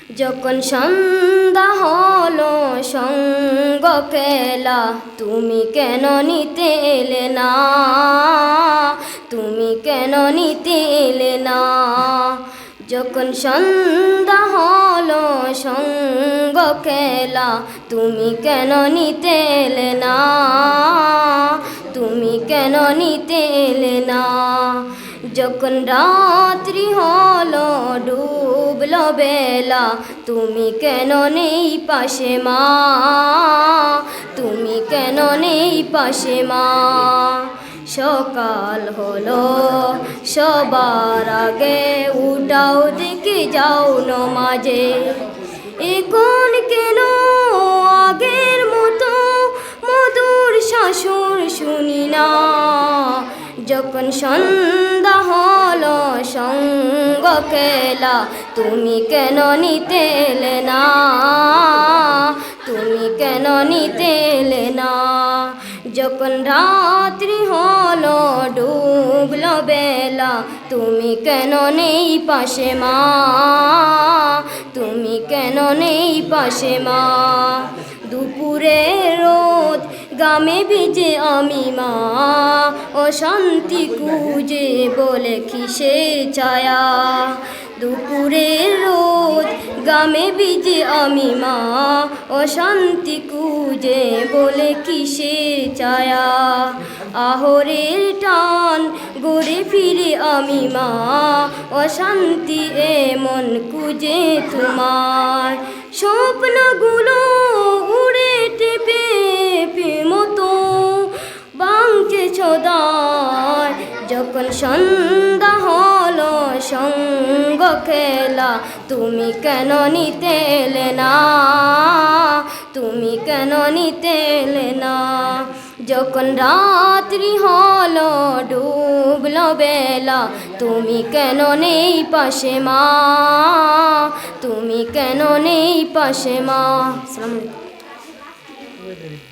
যখন সন্ধ্যা হলো সঙ্গ কেলা, তুমি কেন নিতে এলে না, তুমি কেন নিতে এলে না। যখন সন্ধ্যা হলো সঙ্গ কেলা, তুমি কেন নিতে এলে না, তুমি কেন নিতে এলে না। যখন রাত্রি হলো ডুবলো বেলা, তুমি কেন নেই পাশে মা, তুমি কেন নেই পাশে মা। সকাল হলো সবার আগে উঠাও দেখে যাও নমাজে, এখন কেন আগের মতো মধুর শাশুর শুনি না। যখন সন্ধ্যা হলো সঙ্গ কেলা, তুমি কেন নিতে এলে না, তুমি কেন নিতে এলে না। যখন রাত্রি হলো ডুবলো বেলা, তুমি কেন নেই পাশে মা, তুমি কেন নেই পাশে মা। দুপুরে রোদ গামে ভিজে আমি মা, অশান্তি কুজে বলে কিসে ছায়া। দুপুরে রোদ গামে ভিজে আমি মা, অশান্তি কুজে বলে কিসে ছায়া। আহরের টান গড়ে ফিরে আমি মা, অশান্তি এমন কুজে তোমার। স্বপ্নগুলো উড়ে টেপে মতো বাংছে ছদার। যখন সন্ধ্যা হলো সঙ্গ খেলা, তুমি কেন নিতে এলে না, তুমি কেন নিতে এলে না। যখন রাত্রি হলো ডুবলো বেলা, তুমি কেন নেই পাশে মা, তুমি কেন নেই পাশে মা। আসসালামু আলাইকুম।